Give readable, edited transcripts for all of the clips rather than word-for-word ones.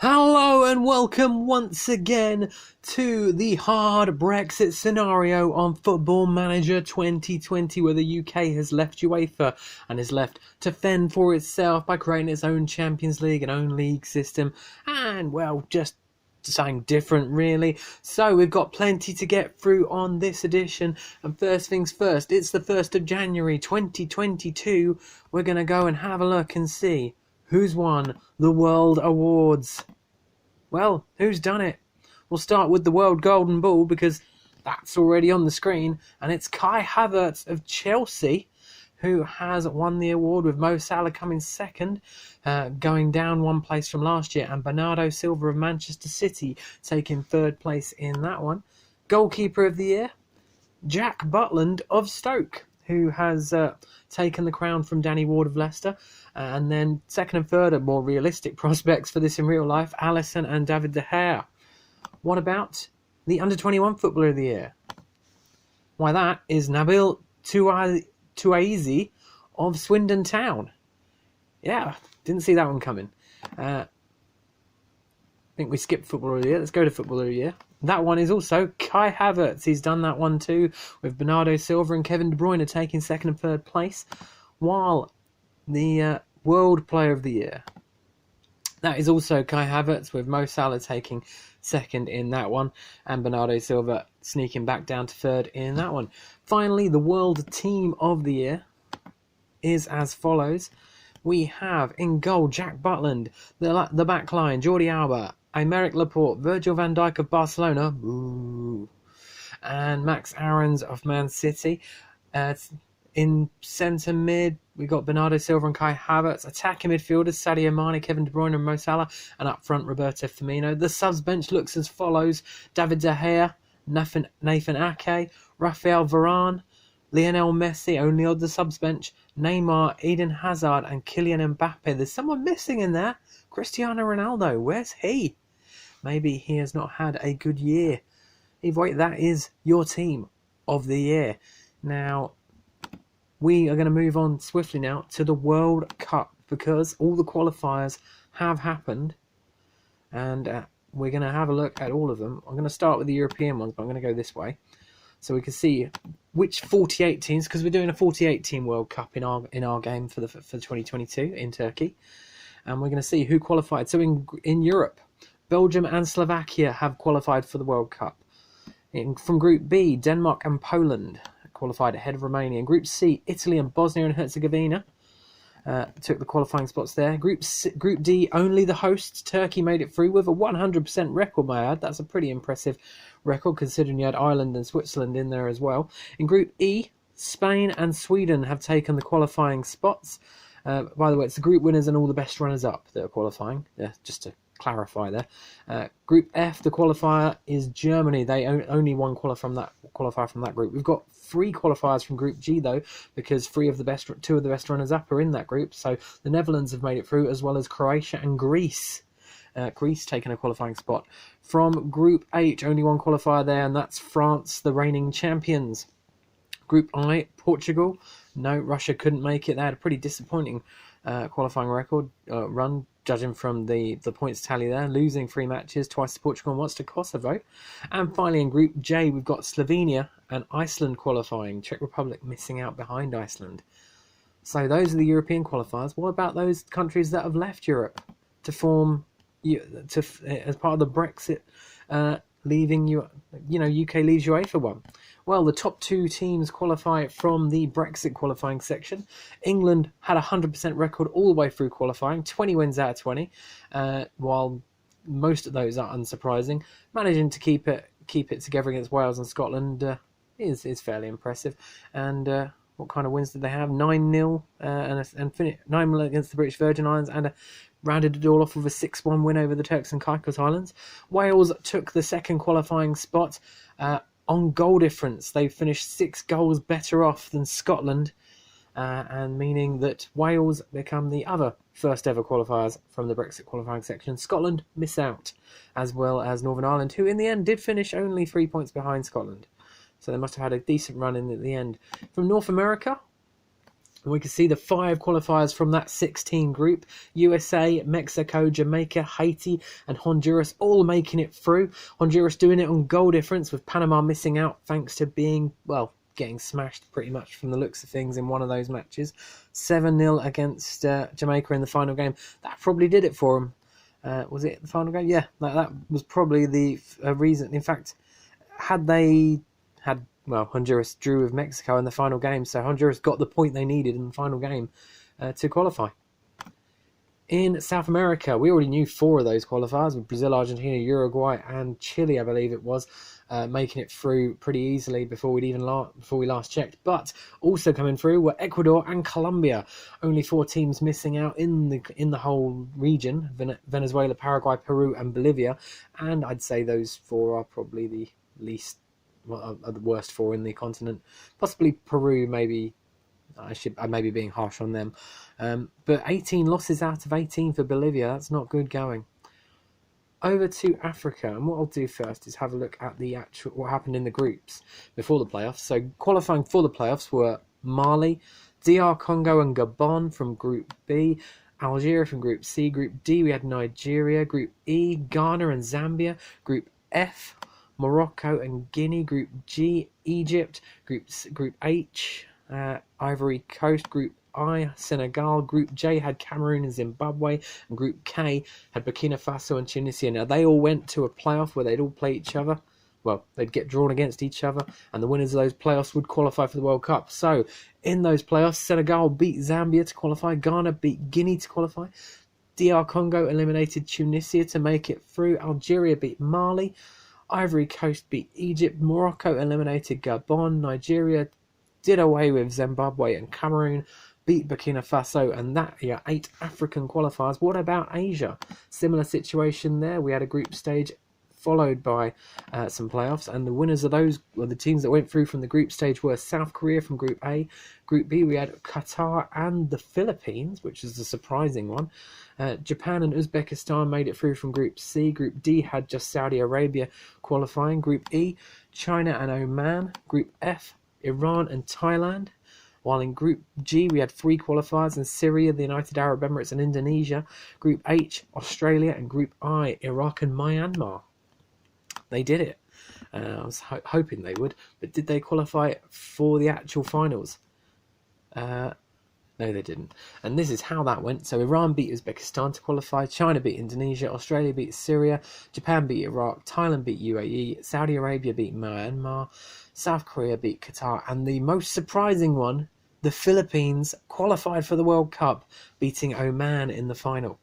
Hello and welcome once again to the Hard Brexit scenario on Football Manager 2020, where the UK has left UEFA and is left to fend for itself by creating its own Champions League and own league system, and well, just something different really. So we've got plenty to get through on this edition, and first things first, it's the 1st of January 2022. We're going to go and have a look and see who's won the World Awards. Well, who's done it? We'll start with the World Golden Ball because that's already on the screen, and it's Kai Havertz of Chelsea who has won the award, with Mo Salah coming second, going down one place from last year, and Bernardo Silva of Manchester City taking third place in that one. Goalkeeper of the Year, Jack Butland of Stoke, who has taken the crown from Danny Ward of Leicester. And then second and third are more realistic prospects for this in real life, Alisson and David De Gea. What about the Under-21 Footballer of the Year? Why, that is Nabil Touazi of Swindon Town. Yeah, didn't see that one coming. I think we skipped Footballer of the Year. Let's go to Footballer of the Year. That one is also Kai Havertz. He's done that one too, with Bernardo Silva and Kevin De Bruyne taking second and third place, while the World Player of the Year, that is also Kai Havertz, with Mo Salah taking second in that one, and Bernardo Silva sneaking back down to third in that one. Finally, the World Team of the Year is as follows. We have in goal Jack Butland, the back line Jordi Alba, Aymeric Laporte, Virgil van Dijk of Barcelona, boo, and Max Aarons of Man City. In centre mid, we got Bernardo Silva and Kai Havertz. Attacking midfielders, Sadio Mane, Kevin De Bruyne and Mo Salah. And up front, Roberto Firmino. The subs bench looks as follows. David De Gea, Nathan Ake, Rafael Varane, Lionel Messi, only on the subs bench, Neymar, Eden Hazard and Kylian Mbappe. There's someone missing in there. Cristiano Ronaldo, where's he? Maybe he has not had a good year. Either way, that is your team of the year. Now, we are going to move on swiftly now to the World Cup, because all the qualifiers have happened, and we're going to have a look at all of them. I'm going to start with the European ones, but I'm going to go this way so we can see which 48 teams, because we're doing a 48-team World Cup in our game for 2022 in Turkey, and we're going to see who qualified. So in Europe, Belgium and Slovakia have qualified for the World Cup. From Group B, Denmark and Poland qualified ahead of Romania. In Group C, Italy and Bosnia and Herzegovina took the qualifying spots there. Group D, only the hosts, Turkey, made it through with a 100% record, may I add. That's a pretty impressive record, considering you had Ireland and Switzerland in there as well. In Group E, Spain and Sweden have taken the qualifying spots. By the way, it's the group winners and all the best runners-up that are qualifying, just to clarify there. Group F, the qualifier is Germany. They only one qualifier from that group. We've got 3 qualifiers from Group G though, because 2 of the best runners-up are in that group. So the Netherlands have made it through, as well as Croatia and Greece. Greece taking a qualifying spot. From Group H, only one qualifier there, and that's France, the reigning champions. Group I, Portugal. No, Russia couldn't make it. They had a pretty disappointing qualifying record run, judging from the points tally there, losing 3 matches, twice to Portugal and once to Kosovo. And finally in Group J, we've got Slovenia and Iceland qualifying, Czech Republic missing out behind Iceland. So those are the European qualifiers. What about those countries that have left Europe to form, as part of the Brexit, leaving UK leaves UEFA one? Well, the top 2 teams qualify from the Brexit qualifying section. England had a 100% record all the way through qualifying, 20 wins out of 20, while most of those are unsurprising. Managing to keep it together against Wales and Scotland is fairly impressive. And what kind of wins did they have? 9-0 and 9-0 against the British Virgin Islands, and rounded it all off with a 6-1 win over the Turks and Caicos Islands. Wales took the second qualifying spot. On goal difference, they finished 6 goals better off than Scotland, and meaning that Wales become the other first ever qualifiers from the Brexit qualifying section. Scotland miss out, as well as Northern Ireland, who in the end did finish only 3 points behind Scotland. So they must have had a decent run in at the end. From North America, And we can see the 5 qualifiers from that 16 group: USA, Mexico, Jamaica, Haiti, and Honduras all making it through. Honduras doing it on goal difference, with Panama missing out thanks to being, well, getting smashed pretty much from the looks of things in one of those matches. 7-0 against Jamaica in the final game. That probably did it for them. Was it the final game? Yeah, that was probably the reason. In fact, had they had... Well, Honduras drew with Mexico in the final game, so Honduras got the point they needed in the final game to qualify. In South America, we already knew 4 of those qualifiers, with Brazil, Argentina, Uruguay, and Chile, I believe it was, making it through pretty easily before we last checked. But also coming through were Ecuador and Colombia. Only 4 teams missing out in the whole region: Venezuela, Paraguay, Peru, and Bolivia. And I'd say those 4 are probably the least... Well, are the worst 4 in the continent. Possibly Peru, maybe. I may be being harsh on them. But 18 losses out of 18 for Bolivia. That's not good going. Over to Africa, and what I'll do first is have a look at the actual what happened in the groups before the playoffs. So qualifying for the playoffs were Mali, DR Congo, and Gabon from Group B. Algeria from Group C. Group D, we had Nigeria. Group E, Ghana and Zambia. Group F, Morocco and Guinea. Group G, Egypt. Group H, Ivory Coast. Group I, Senegal. Group J had Cameroon and Zimbabwe. And Group K had Burkina Faso and Tunisia. Now, they all went to a playoff where they'd all play each other. Well, they'd get drawn against each other, and the winners of those playoffs would qualify for the World Cup. So, in those playoffs, Senegal beat Zambia to qualify. Ghana beat Guinea to qualify. DR Congo eliminated Tunisia to make it through. Algeria beat Mali. Ivory Coast beat Egypt. Morocco eliminated Gabon. Nigeria did away with Zimbabwe, and Cameroon beat Burkina Faso. And that, 8 African qualifiers. What about Asia? Similar situation there. We had a group stage followed by some playoffs, and the winners of those, well, the teams that went through from the group stage, were South Korea from Group A. Group B, we had Qatar and the Philippines, which is a surprising one. Japan and Uzbekistan made it through from Group C. Group D had just Saudi Arabia qualifying. Group E, China and Oman. Group F, Iran and Thailand. While in Group G, we had 3 qualifiers in Syria, the United Arab Emirates, and Indonesia. Group H, Australia, and Group I, Iraq and Myanmar. They did it. I was hoping they would, but did they qualify for the actual finals? No, they didn't. And this is how that went. So Iran beat Uzbekistan to qualify. China beat Indonesia. Australia beat Syria. Japan beat Iraq. Thailand beat UAE. Saudi Arabia beat Myanmar. South Korea beat Qatar. And the most surprising one, the Philippines qualified for the World Cup, beating Oman in the final.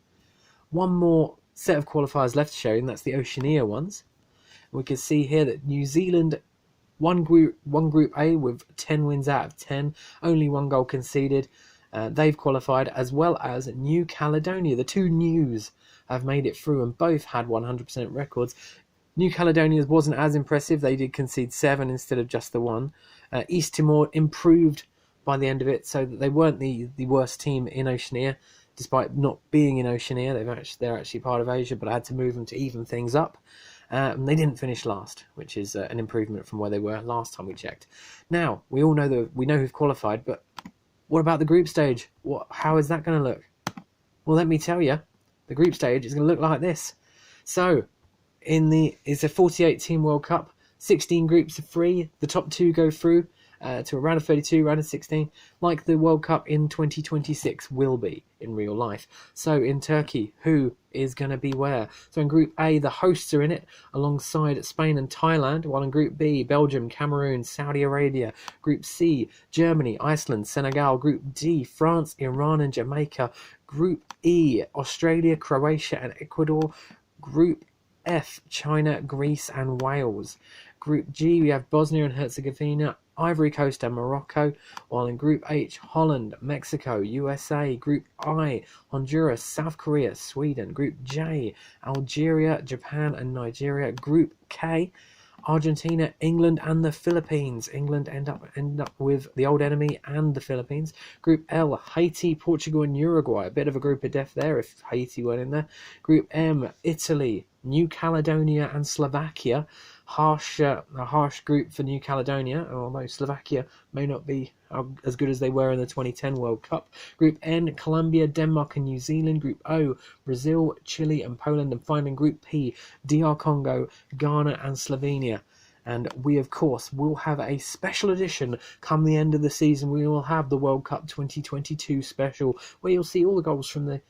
One more set of qualifiers left to show, and that's the Oceania ones. We can see here that New Zealand won Group A with 10 wins out of 10. Only 1 goal conceded. They've qualified, as well as New Caledonia. The 2 News have made it through, and both had 100% records. New Caledonia's wasn't as impressive. They did concede 7 instead of just the 1. East Timor improved by the end of it, so that they weren't the worst team in Oceania, despite not being in Oceania. They're actually part of Asia, but I had to move them to even things up. They didn't finish last, which is an improvement from where they were last time we checked. Now, we all know who've qualified, but what about the group stage? How is that going to look? Well, let me tell you, the group stage is going to look like this. So, it's a 48-team World Cup, 16 groups of 3. The top 2 go through to a round of 32, round of 16, like the World Cup in 2026 will be in real life. So in Turkey, who is going to be where? So in Group A, the hosts are in it alongside Spain and Thailand, while in Group B, Belgium, Cameroon, Saudi Arabia. Group C, Germany, Iceland, Senegal. Group D, France, Iran and Jamaica. Group E, Australia, Croatia and Ecuador. Group F, China, Greece and Wales. Group G, we have Bosnia and Herzegovina, Ivory Coast and Morocco, while in Group H, Holland, Mexico, USA. Group I, Honduras, South Korea, Sweden. Group J, Algeria, Japan and Nigeria. Group K, Argentina, England and the Philippines. England end up with the old enemy and the Philippines. Group L, Haiti, Portugal and Uruguay. A bit of a group of death there if Haiti weren't in there. Group M, Italy, New Caledonia and Slovakia. a harsh group for New Caledonia, although Slovakia may not be as good as they were in the 2010 World Cup. Group N, Colombia, Denmark and New Zealand. Group O, Brazil, Chile and Poland. And finally in Group P, DR Congo, Ghana and Slovenia. And we, of course, will have a special edition come the end of the season. We will have the World Cup 2022 special, where you'll see all the goals from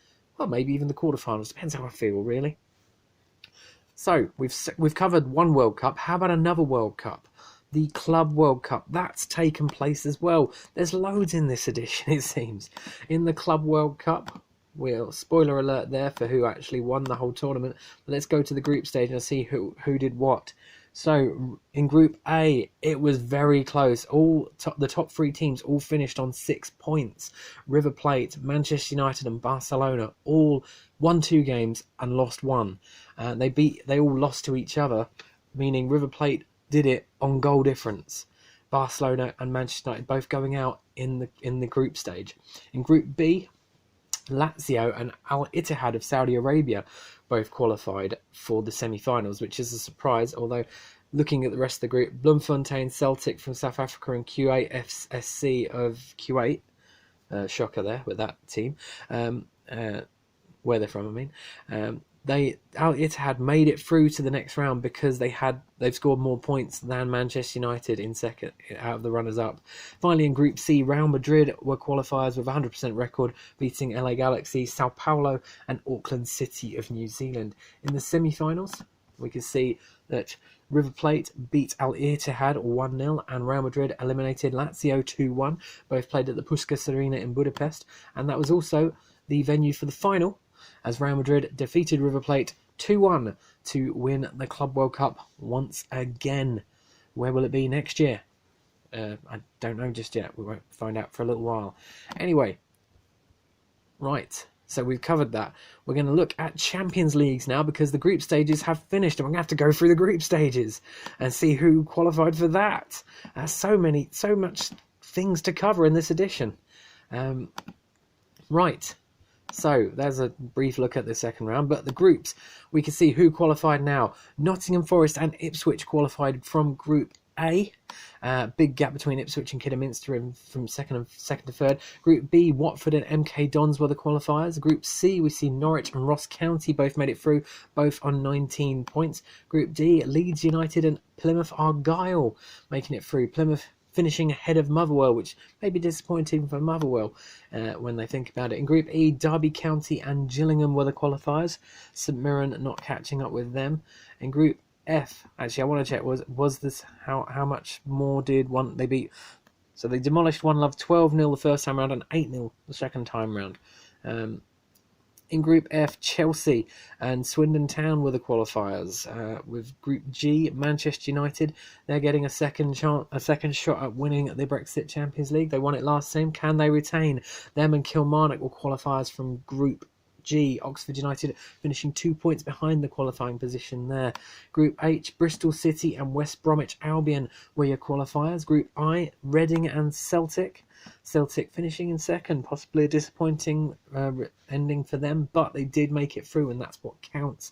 maybe even the quarterfinals. Depends how I feel, really. So, we've covered one World Cup. How about another World Cup? The Club World Cup. That's taken place as well. There's loads in this edition, it seems. In the Club World Cup, spoiler alert there for who actually won the whole tournament. Let's go to the group stage and see who did what. So, in Group A, it was very close. The top three teams all finished on 6 points. River Plate, Manchester United and Barcelona all won 2 games and lost 1. They all lost to each other, meaning River Plate did it on goal difference. Barcelona and Manchester United both going out in the group stage. In Group B, Lazio and Al Ittihad of Saudi Arabia both qualified for the semi-finals, which is a surprise, although looking at the rest of the group, Bloemfontein Celtic from South Africa and QAFSC of Kuwait, shocker there with that team, where they're from, I mean, Al Ittihad made it through to the next round because they've scored more points than Manchester United in second out of the runners-up. Finally, in Group C, Real Madrid were qualifiers with a 100% record, beating LA Galaxy, Sao Paulo, and Auckland City of New Zealand. In the semi-finals, we can see that River Plate beat Al Ittihad 1-0, and Real Madrid eliminated Lazio 2-1. Both played at the Puskás Arena in Budapest, and that was also the venue for the final, as Real Madrid defeated River Plate 2-1 to win the Club World Cup once again. Where will it be next year? I don't know just yet. We won't find out for a little while. Anyway, right, so we've covered that. We're going to look at Champions Leagues now, because the group stages have finished, and we're going to have to go through the group stages and see who qualified for that. So much things to cover in this edition. Right. So, there's a brief look at the second round, but the groups, we can see who qualified now. Nottingham Forest and Ipswich qualified from Group A. Big gap between Ipswich and Kidderminster from second to third. Group B, Watford and MK Dons were the qualifiers. Group C, we see Norwich and Ross County both made it through, both on 19 points. Group D, Leeds United and Plymouth Argyle making it through. Plymouth finishing ahead of Motherwell, which may be disappointing for Motherwell when they think about it. In Group E, Derby County and Gillingham were the qualifiers. St Mirren not catching up with them. In Group F, actually I want to check, was this how much more did they beat? So they demolished One Love 12-0 the first time round and 8-0 the second time round. In Group F, Chelsea and Swindon Town were the qualifiers. With Group G, Manchester United, they're getting a second shot at winning the Brexit Champions League. They won it last time. Can they retain? Them and Kilmarnock were qualifiers from Group G. Oxford United finishing 2 points behind the qualifying position there. Group H, Bristol City and West Bromwich Albion were your qualifiers. Group I, Reading and Celtic. Celtic finishing in second, possibly a disappointing ending for them, but they did make it through, and that's what counts.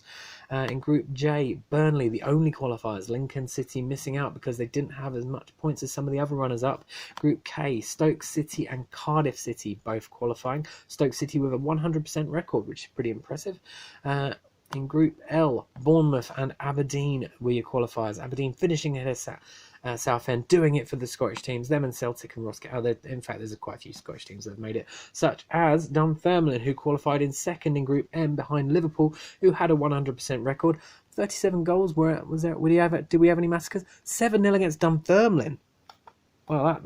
In Group J, Burnley, the only qualifiers. Lincoln City missing out because they didn't have as much points as some of the other runners-up. Group K, Stoke City and Cardiff City both qualifying. Stoke City with a 100% record, which is pretty impressive. In Group L, Bournemouth and Aberdeen were your qualifiers. Aberdeen finishing ahead of Southend, doing it for the Scottish teams. Them and Celtic and Ross County. In fact, there's quite a few Scottish teams that have made it, such as Dunfermline, who qualified in second in Group M behind Liverpool, who had a 100% record. 37 goals. Did we have any massacres? 7-0 against Dunfermline. Well,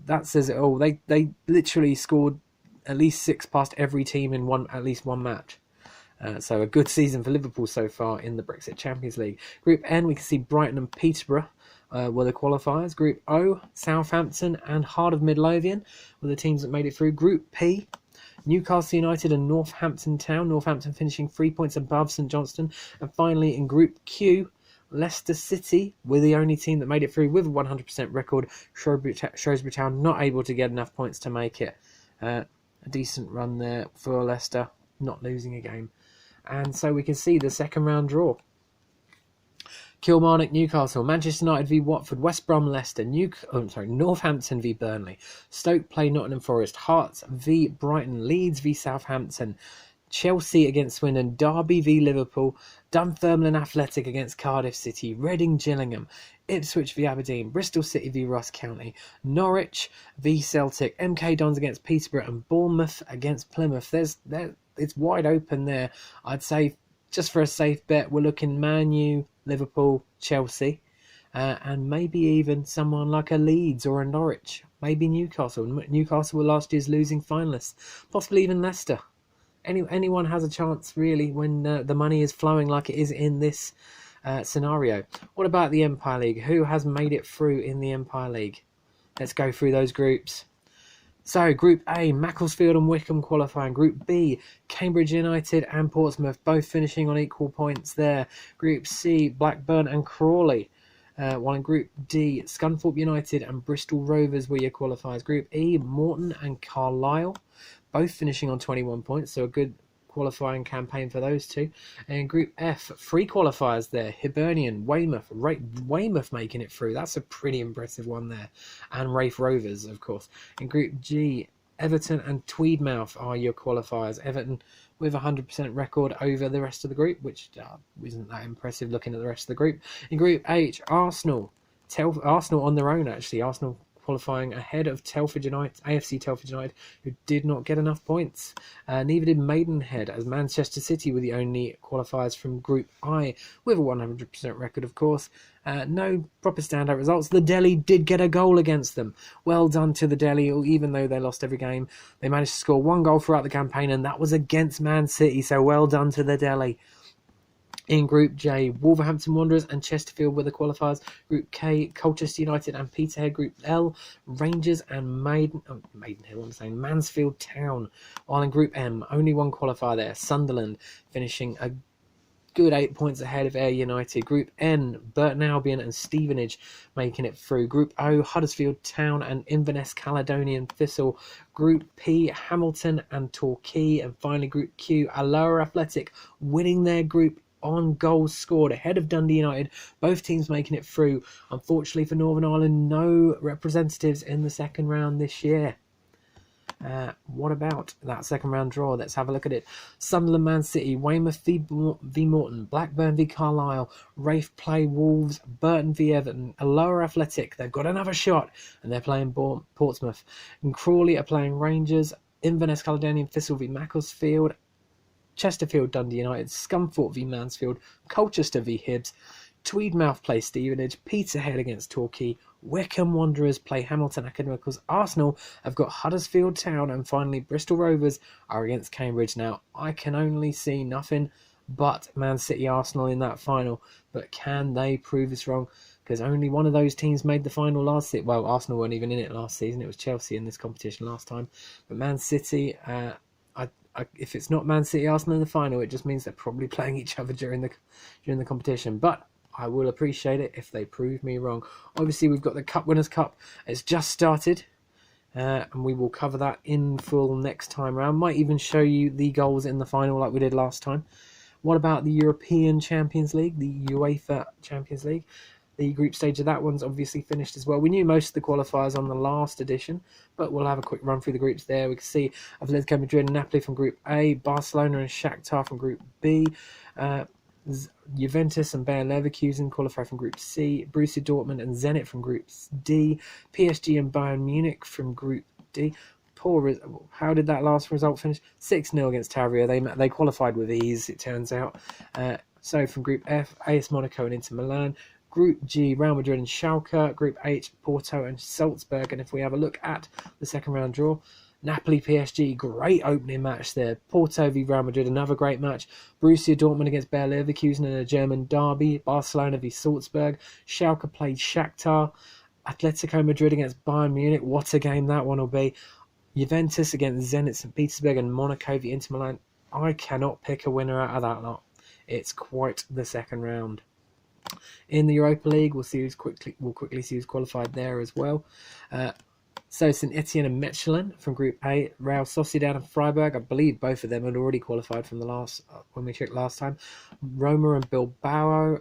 that says it all. They literally scored at least 6 past every team in at least one match. So a good season for Liverpool so far in the Brexit Champions League. Group N, we can see Brighton and Peterborough were the qualifiers. Group O, Southampton and Heart of Midlothian were the teams that made it through. Group P, Newcastle United and Northampton Town. Northampton finishing 3 points above St Johnstone. And finally in Group Q, Leicester City were the only team that made it through with a 100% record. Shrewsbury Town not able to get enough points to make it. A decent run there for Leicester, not losing a game. And so we can see the second round draw. Kilmarnock, Newcastle, Manchester United v Watford, West Brom, Leicester, Northampton v Burnley, Stoke play Nottingham Forest, Hearts v Brighton, Leeds v Southampton, Chelsea against Swindon, Derby v Liverpool, Dunfermline Athletic against Cardiff City, Reading Gillingham, Ipswich v Aberdeen, Bristol City v Ross County, Norwich v Celtic, MK Dons against Peterborough, and Bournemouth against Plymouth. It's wide open there. I'd say just for a safe bet, we're looking Man U, Liverpool, Chelsea, and maybe even someone like a Leeds or a Norwich, maybe Newcastle. Newcastle were last year's losing finalists, possibly even Leicester. Anyone has a chance, really, when the money is flowing like it is in this scenario. What about the Empire League? Who has made it through in the Empire League? Let's go through those groups. So, Group A, Macclesfield and Wickham qualifying. Group B, Cambridge United and Portsmouth, both finishing on equal points there. Group C, Blackburn and Crawley. While in Group D, Scunthorpe United and Bristol Rovers were your qualifiers. Group E, Morton and Carlisle, both finishing on 21 points, so a good qualifying campaign for those two. And Group F, 3 qualifiers there. Hibernian, Weymouth, Weymouth making it through. That's a pretty impressive one there. And Raith Rovers, of course. In Group G, Everton and Tweedmouth are your qualifiers. Everton with a 100% record over the rest of the group, which isn't that impressive looking at the rest of the group. In Group H, Arsenal on their own, actually. Arsenal qualifying ahead of Telford United, AFC Telford United, who did not get enough points. Neither did Maidenhead, as Manchester City were the only qualifiers from Group I, with a 100% record, of course. No proper standout results. The Delhi did get a goal against them. Well done to the Delhi, even though they lost every game. They managed to score 1 goal throughout the campaign, and that was against Man City, so well done to the Delhi. In Group J, Wolverhampton Wanderers and Chesterfield were the qualifiers. Group K, Colchester United and Peterhead. Group L, Rangers and Mansfield Town. While in Group M, only one qualifier there, Sunderland, finishing a good 8 points ahead of Ayr United. Group N, Burton Albion and Stevenage making it through. Group O, Huddersfield Town and Inverness Caledonian Thistle. Group P, Hamilton and Torquay. And finally Group Q, Alloa Athletic winning their group on goals scored ahead of Dundee United. Both teams making it through. Unfortunately for Northern Ireland, no representatives in the second round this year. What about that second round draw? Let's have a look at it. Sunderland Man City, Weymouth v Morton, Blackburn v Carlisle, Raith play Wolves, Burton v Everton, Alloa Athletic, they've got another shot and they're playing Portsmouth, and Crawley are playing Rangers, Inverness Caledonian Thistle v Macclesfield, Chesterfield Dundee United, Scunthorpe v Mansfield, Colchester v Hibs, Tweedmouth play Stevenage, Peterhead against Torquay, Wickham Wanderers play Hamilton Academicals, Arsenal have got Huddersfield Town, and finally Bristol Rovers are against Cambridge. Now, I can only see nothing but Man City Arsenal in that final, but can they prove us wrong? Because only one of those teams made the final last season. Well, Arsenal weren't even in it last season, it was Chelsea in this competition last time. But Man City, if it's not Man City Arsenal in the final, it just means they're probably playing each other during the competition. But I will appreciate it if they prove me wrong. Obviously, we've got the Cup Winners' Cup. It's just started, and we will cover that in full next time round. Might even show you the goals in the final like we did last time. What about the European Champions League, the UEFA Champions League? The group stage of that one's obviously finished as well. We knew most of the qualifiers on the last edition, but we'll have a quick run through the groups there. We can see Atletico Madrid and Napoli from Group A, Barcelona and Shakhtar from Group B, Juventus and Bayer Leverkusen qualify from Group C, Borussia Dortmund and Zenit from Group D, PSG and Bayern Munich from Group D. How did that last result finish? 6-0 against Tavria. They qualified with ease, it turns out. So from Group F, AS Monaco and Inter Milan. Group G, Real Madrid and Schalke. Group H, Porto and Salzburg. And if we have a look at the second round draw, Napoli PSG, great opening match there. Porto v Real Madrid, another great match. Borussia Dortmund against Bayer Leverkusen in a German derby. Barcelona v Salzburg. Schalke played Shakhtar. Atletico Madrid against Bayern Munich, what a game that one will be. Juventus against Zenit St. Petersburg, and Monaco v Inter Milan. I cannot pick a winner out of that lot. It's quite the second round. In the Europa League, we'll quickly see who's qualified there as well. So St Etienne and Mechelen from Group A, Real Sociedad and Freiburg. I believe both of them had already qualified from the last when we checked last time. Roma and Bilbao,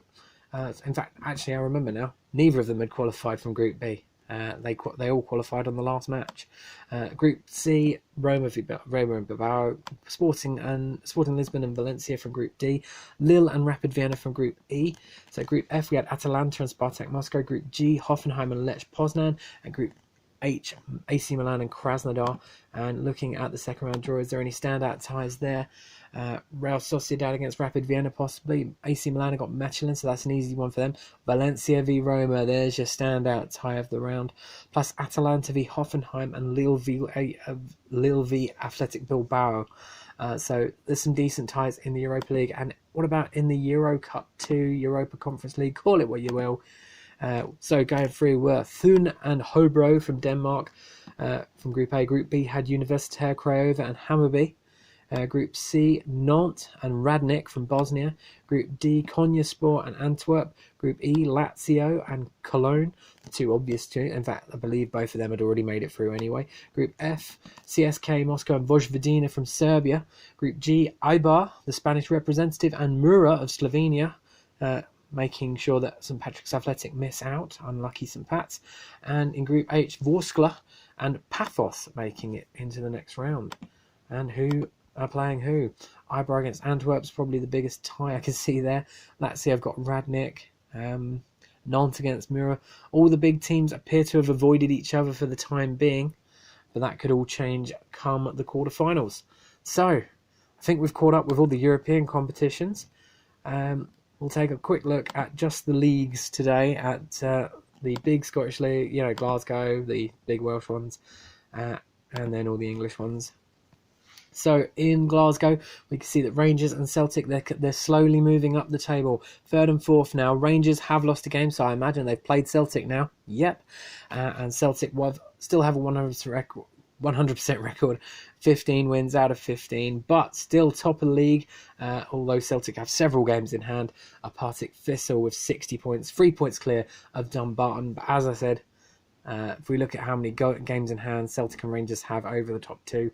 In fact, actually, I remember now, neither of them had qualified from Group B. They all qualified on the last match. Group C, Roma and Bilbao, Sporting Lisbon and Valencia from Group D, Lille and Rapid Vienna from Group E. So Group F, we had Atalanta and Spartak Moscow. Group G, Hoffenheim and Lech Poznan, and Group H, AC Milan and Krasnodar. And looking at the second round draw, is there any standout ties there? Real Sociedad against Rapid Vienna, possibly. AC Milan have got Mechelen, so that's an easy one for them. Valencia v Roma, there's your standout tie of the round. Plus Atalanta v Hoffenheim and Lille v Athletic Bilbao. So there's some decent ties in the Europa League. And what about in the Euro Cup 2, Europa Conference League? Call it what you will. So going through were Thun and Hobro from Denmark from Group A. Group B had Universitaire Craiova and Hammarby. Group C, Nantes and Radnik from Bosnia. Group D, Konyaspor and Antwerp. Group E, Lazio and Cologne. The two obvious two. In fact, I believe both of them had already made it through anyway. Group F, CSK Moscow and Vojvodina from Serbia. Group G, Eibar, the Spanish representative, and Mura of Slovenia. Making sure that St. Patrick's Athletic miss out. Unlucky St. Pat's. And in Group H, Vorskla and Paphos making it into the next round. And who are playing who? Eibar against Antwerp's probably the biggest tie I can see there. Lazio have got Radnik. Nantes against Mura. All the big teams appear to have avoided each other for the time being, but that could all change come the quarterfinals. So, I think we've caught up with all the European competitions. We'll take a quick look at just the leagues today, at the big Scottish League, Glasgow, the big Welsh ones, and then all the English ones. So in Glasgow, we can see that Rangers and Celtic, they're slowly moving up the table. 3rd and 4th now. Rangers have lost a game, so I imagine they've played Celtic now. Yep. And Celtic still have a 100% record, 15 wins out of 15, but still top of the league, although Celtic have several games in hand. A Partick Thistle with 60 points, 3 points clear of Dumbarton. But as I said, if we look at how many games in hand Celtic and Rangers have over the top two,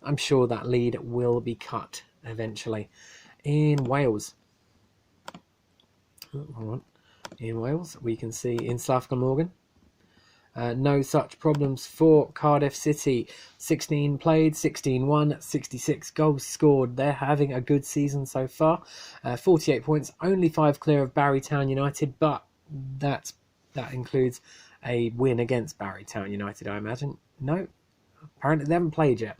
I'm sure that lead will be cut eventually. In Wales, we can see in Slafgon Morgan, no such problems for Cardiff City. 16 played, 16 won, 66 goals scored. They're having a good season so far. 48 points, only 5 clear of Barrytown United, but that includes a win against Barrytown United, I imagine. No, apparently they haven't played yet.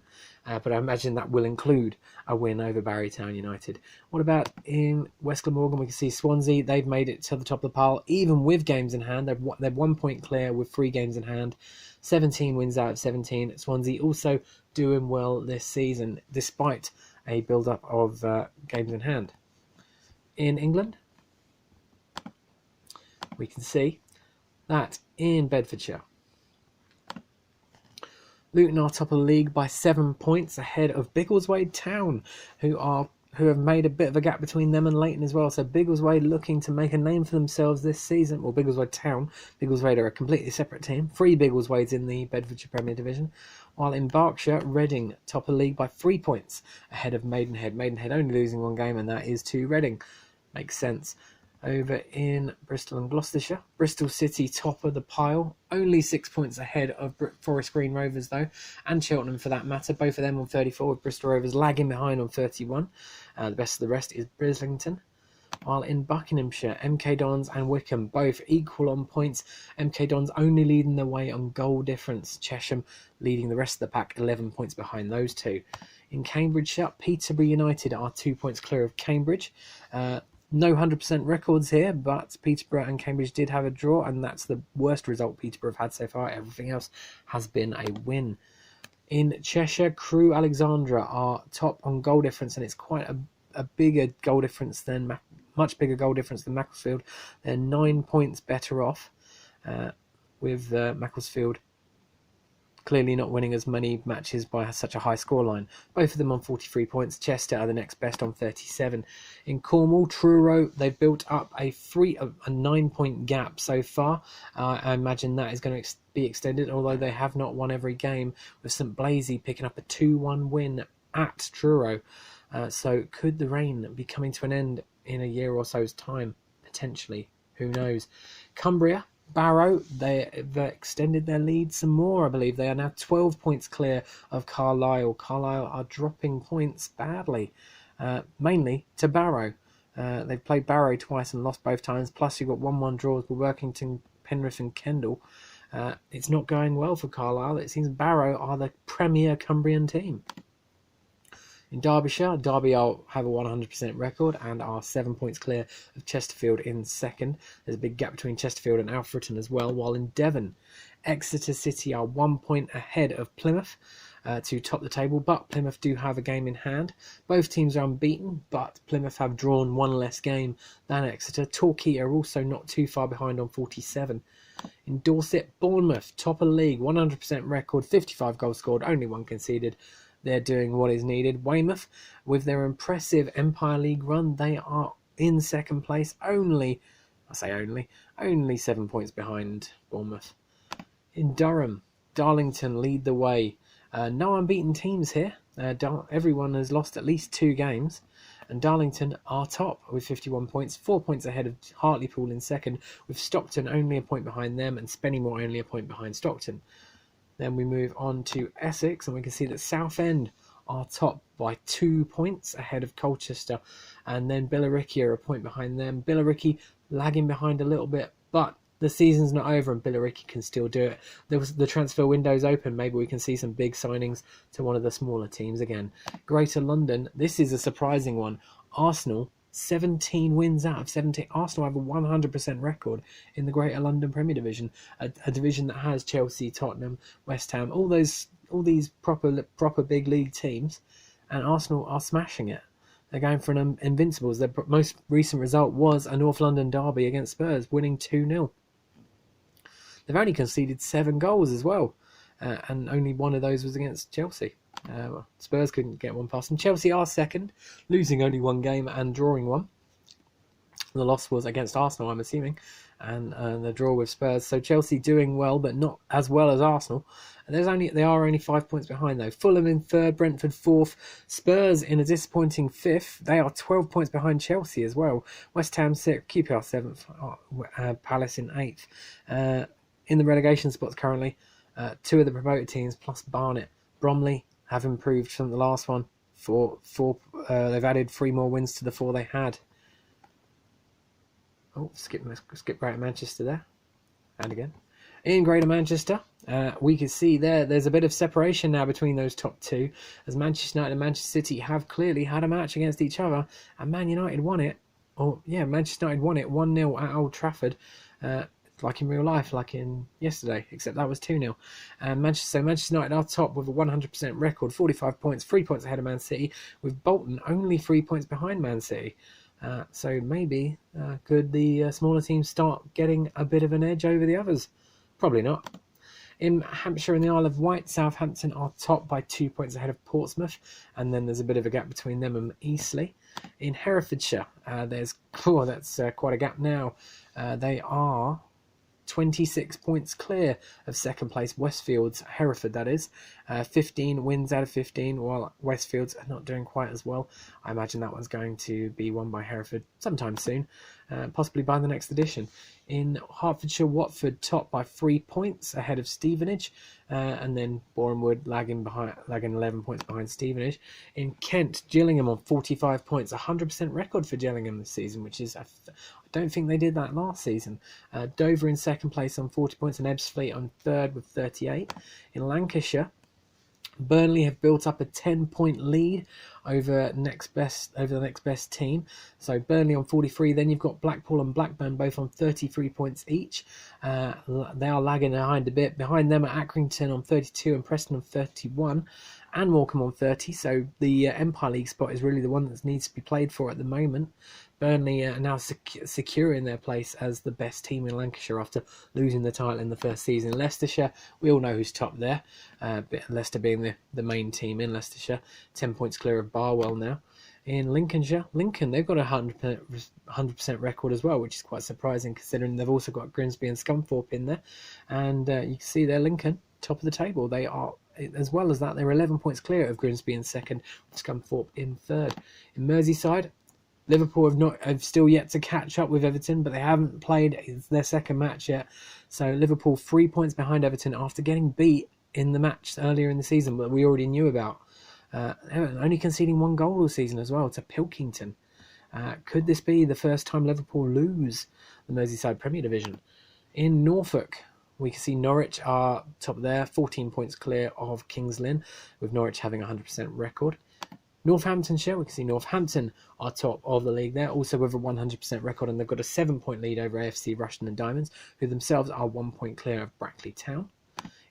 But I imagine that will include a win over Barrytown United. What about in West Glamorgan? We can see Swansea. They've made it to the top of the pile, even with games in hand. They're 1 point clear with 3 games in hand. 17 wins out of 17. Swansea also doing well this season, despite a build-up of games in hand. In England, we can see that in Bedfordshire, Luton are top of the league by 7 points ahead of Biggleswade Town, who have made a bit of a gap between them and Leighton as well. So Biggleswade looking to make a name for themselves this season. Well, Biggleswade Town. Biggleswade are a completely separate team. 3 Biggleswades in the Bedfordshire Premier Division. While in Berkshire, Reading top of the league by 3 points ahead of Maidenhead. Maidenhead only losing 1 game, and that is to Reading. Makes sense. Over in Bristol and Gloucestershire, Bristol City top of the pile, only 6 points ahead of Forest Green Rovers though, and Cheltenham for that matter, both of them on 34, with Bristol Rovers lagging behind on 31. The best of the rest is Brislington. While in Buckinghamshire, MK Dons and Wickham both equal on points. MK Dons only leading the way on goal difference. Chesham leading the rest of the pack, 11 points behind those two. In Cambridgeshire, Peterborough United are 2 points clear of Cambridge. No 100% records here, but Peterborough and Cambridge did have a draw, and that's the worst result Peterborough have had so far. Everything else has been a win. In Cheshire, Crewe Alexandra are top on goal difference, and it's quite a bigger goal difference than much bigger goal difference than Macclesfield. They're 9 points better off, with Macclesfield clearly not winning as many matches by such a high scoreline. Both of them on 43 points. Chester are the next best on 37. In Cornwall, Truro, they've built up a 9-point gap so far. I imagine that is going to be extended, although they have not won every game, with St Blasey picking up a 2-1 win at Truro. So could the reign be coming to an end in a year or so's time? potentially. Who knows? Cumbria, Barrow, they've extended their lead some more, I believe. They are now 12 points clear of Carlisle. Carlisle are dropping points badly, mainly to Barrow. They've played Barrow twice and lost both times, plus you've got 1-1 draws with Workington, Penrith and Kendal. It's not going well for Carlisle. It seems Barrow are the premier Cumbrian team. In Derbyshire, Derby have a 100% record and are 7 points clear of Chesterfield in second. There's a big gap between Chesterfield and Alfreton as well, while in Devon, Exeter City are 1 point ahead of Plymouth to top the table, but Plymouth do have a game in hand. Both teams are unbeaten, but Plymouth have drawn one less game than Exeter. Torquay are also not too far behind on 47. In Dorset, Bournemouth, top of the league, 100% record, 55 goals scored, only one conceded. They're doing what is needed. Weymouth, with their impressive Empire League run, they are in second place, only 7 points behind Bournemouth. In Durham, Darlington lead the way. No unbeaten teams here. Everyone has lost at least 2 games. And Darlington are top with 51 points, 4 points ahead of Hartlepool in second, with Stockton only a point behind them and Spennymoor only a point behind Stockton. Then we move on to Essex, and we can see that Southend are top by 2 points ahead of Colchester. And then Billericay are a point behind them. Billericay lagging behind a little bit, but the season's not over and Billericay can still do it. The transfer window's open. Maybe we can see some big signings to one of the smaller teams again. Greater London, this is a surprising one. Arsenal, 17 wins out of 17. Arsenal have a 100% record in the Greater London Premier Division, a division that has Chelsea, Tottenham, West Ham, all these proper big league teams, and Arsenal are smashing it. They're going for an invincibles. Their most recent result was a North London derby against Spurs, winning 2-0. They've only conceded 7 goals as well, and only one of those was against Chelsea. Spurs couldn't get one past them. Chelsea are second, losing only 1 game and drawing 1. The loss was against Arsenal, I'm assuming, and the draw with Spurs. So Chelsea doing well, but not as well as Arsenal. And they are only 5 points behind though. Fulham in third, Brentford fourth, Spurs in a disappointing fifth. They are 12 points behind Chelsea as well. West Ham sixth, QPR seventh, Palace in eighth. In the relegation spots currently, 2 of the promoted teams plus Barnet, Bromley have improved from the last one. They've added 3 more wins to the 4 they had. Oh, skip Greater Manchester there. And again. In Greater Manchester, we can see there's a bit of separation now between those top 2, as Manchester United and Manchester City have clearly had a match against each other, and Man United won it. Manchester United won it 1-0 at Old Trafford, like in real life, like in yesterday, except that was 2-0. Manchester United are top with a 100% record, 45 points, 3 points ahead of Man City, with Bolton only 3 points behind Man City. So maybe could the smaller teams start getting a bit of an edge over the others? Probably not. In Hampshire and the Isle of Wight, Southampton are top by 2 points ahead of Portsmouth, and then there's a bit of a gap between them and Eastleigh. In Herefordshire, that's quite a gap now. They are 26 points clear of second place Westfields, Hereford that is, 15 wins out of 15, while Westfields are not doing quite as well. I imagine that one's going to be won by Hereford sometime soon, possibly by the next edition. In Hertfordshire, Watford top by 3 points ahead of Stevenage, and then Bournemouth lagging 11 points behind Stevenage. In Kent, Gillingham on 45 points, 100% record for Gillingham this season, which is, I don't think they did that last season. Dover in second place on 40 points, and Ebbsfleet on third with 38. In Lancashire, Burnley have built up a 10-point lead over the next best team. So Burnley on 43. Then you've got Blackpool and Blackburn both on 33 points each. They are lagging behind a bit. Behind them are Accrington on 32 and Preston on 31. And Morecambe on 30. So the Empire League spot is really the one that needs to be played for at the moment. Burnley are now securing their place as the best team in Lancashire after losing the title in the first season. Leicestershire, we all know who's top there. Leicester being the main team in Leicestershire. 10 points clear of Barwell now. In Lincolnshire, Lincoln, they've got a 100% record as well, which is quite surprising considering they've also got Grimsby and Scunthorpe in there. And you can see there, Lincoln, top of the table. They are, as well as that, they're 11 points clear of Grimsby in second, with Scunthorpe in third. In Merseyside, Liverpool have still yet to catch up with Everton, but they haven't played their second match yet. So Liverpool 3 points behind Everton after getting beat in the match earlier in the season that we already knew about. Only conceding 1 goal all season as well to Pilkington. Could this be the first time Liverpool lose the Merseyside Premier Division? In Norfolk, we can see Norwich are top there, 14 points clear of Kings Lynn, with Norwich having a 100% record. Northamptonshire, we can see Northampton are top of the league there, also with a 100% record, and they've got a 7-point lead over AFC Rushden and Diamonds, who themselves are 1 point clear of Brackley Town.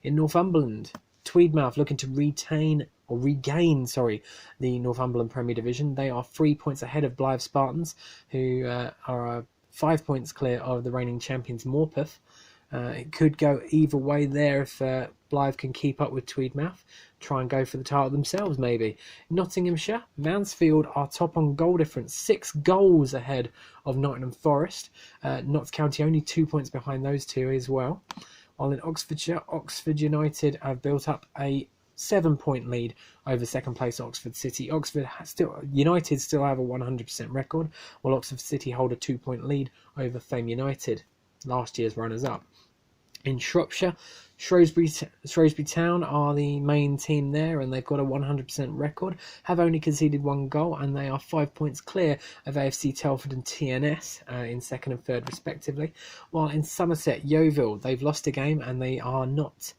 In Northumberland, Tweedmouth looking to regain the Northumberland Premier Division. They are 3 points ahead of Blythe Spartans, who are 5 points clear of the reigning champions Morpeth. It could go either way there if Blythe can keep up with Tweedmouth, try and go for the title themselves maybe. Nottinghamshire, Mansfield are top on goal difference, 6 goals ahead of Nottingham Forest. Notts County only 2 points behind those two as well. While in Oxfordshire, Oxford United have built up a 7-point lead over second place Oxford City. United still have a 100% record, while Oxford City hold a 2-point lead over Fame United, last year's runners-up. In Shropshire, Shrewsbury Town are the main team there, and they've got a 100% record, have only conceded 1 goal, and they are 5 points clear of AFC Telford and TNS in second and third respectively. While in Somerset, Yeovil, they've lost a game and they are not...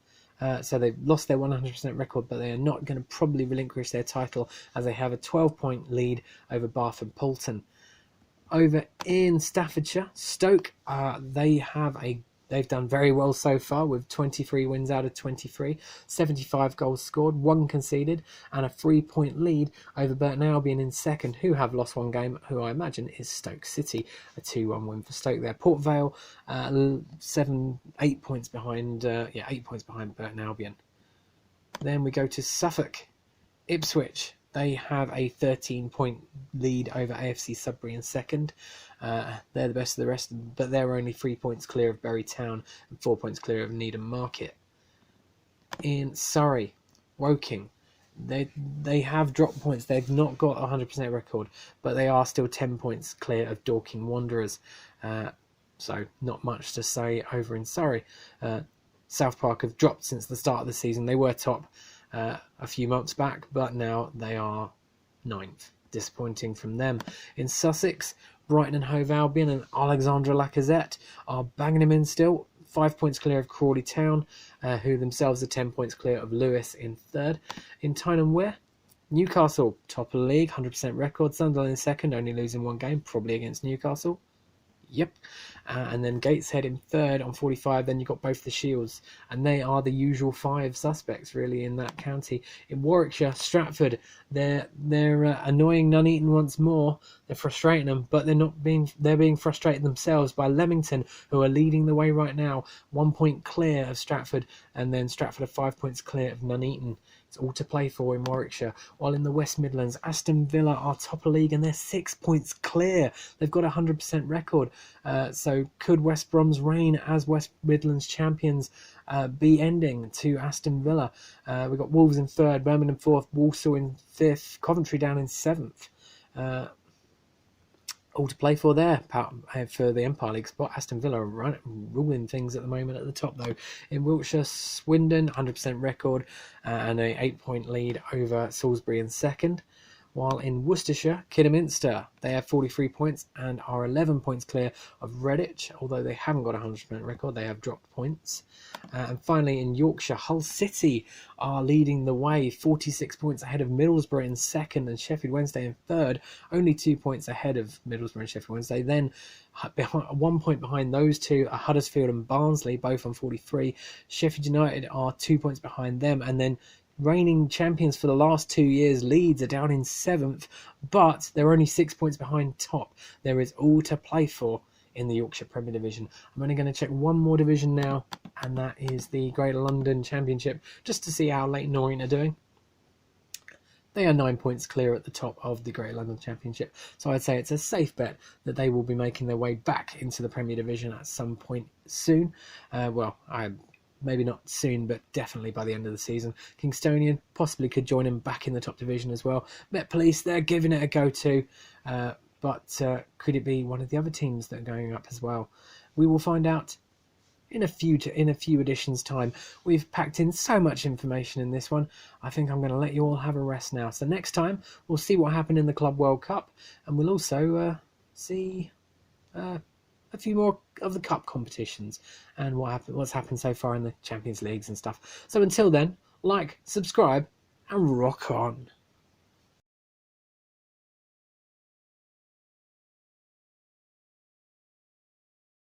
so they've lost their 100% record, but they are not going to probably relinquish their title, as they have a 12-point lead over Bath and Poulton. Over in Staffordshire, Stoke, they've done very well so far with 23 wins out of 23, 75 goals scored, 1 conceded, and a 3-point lead over Burton Albion in second, who have lost 1 game, who I imagine is Stoke City, a 2-1 win for Stoke there. Port Vale, 8 points behind, 8 points behind Burton Albion. Then we go to Suffolk, Ipswich. They have a 13-point lead over AFC Sudbury in second. They're the best of the rest, but they're only 3 points clear of Bury Town and 4 points clear of Needham Market. In Surrey, Woking, they have dropped points. They've not got a 100% record, but they are still 10 points clear of Dorking Wanderers. So not much to say over in Surrey. South Park have dropped since the start of the season. They were top a few months back, but now they are 9th. Disappointing from them. In Sussex, Brighton and Hove Albion and Alexandra Lacazette are banging him in still. 5 points clear of Crawley Town, who themselves are 10 points clear of Lewis in third. In Tyne and Wear, Newcastle, top of the league, 100% record. Sunderland in second, only losing 1 game, probably against Newcastle. Yep. And then Gateshead in third on 45. Then you've got both the Shields, and they are the usual 5 suspects really in that county. In Warwickshire, Stratford, they're annoying Nuneaton once more. They're frustrating them, but they're being frustrated themselves by Leamington, who are leading the way right now, 1 point clear of Stratford, and then Stratford are 5 points clear of Nuneaton. It's all to play for in Warwickshire. While in the West Midlands, Aston Villa are top of league and they're 6 points clear. They've got a 100% record. So could West Brom's reign as West Midlands champions be ending to Aston Villa? We've got Wolves in third, Birmingham fourth, Walsall in fifth, Coventry down in seventh. All to play for there for the Empire League spot. Aston Villa are ruling things at the moment at the top though. In Wiltshire, Swindon, 100% record and a 8-point lead over Salisbury in second. While in Worcestershire, Kidderminster, they have 43 points and are 11 points clear of Redditch. Although they haven't got a 100% record, they have dropped points. And finally in Yorkshire, Hull City are leading the way, 46 points ahead of Middlesbrough in second and Sheffield Wednesday in third, only 2 points ahead of Middlesbrough and Sheffield Wednesday. Then 1 point behind those two are Huddersfield and Barnsley, both on 43. Sheffield United are 2 points behind them, and then reigning champions for the last 2 years, Leeds, are down in 7th, but they're only 6 points behind top. There is all to play for in the Yorkshire Premier Division. I'm only going to check one more division now, and that is the Greater London Championship, just to see how Leyton Orient are doing. They are 9 points clear at the top of the Greater London Championship, so I'd say it's a safe bet that they will be making their way back into the Premier Division at some point soon. Maybe not soon, but definitely by the end of the season. Kingstonian possibly could join him back in the top division as well. Met Police, they're giving it a go too. But could it be one of the other teams that are going up as well? We will find out in a few editions time. We've packed in so much information in this one. I think I'm going to let you all have a rest now. So next time we'll see what happened in the Club World Cup, and we'll also see a few more of the cup competitions and what's happened so far in the Champions Leagues and stuff. So until then, like, subscribe, and rock on.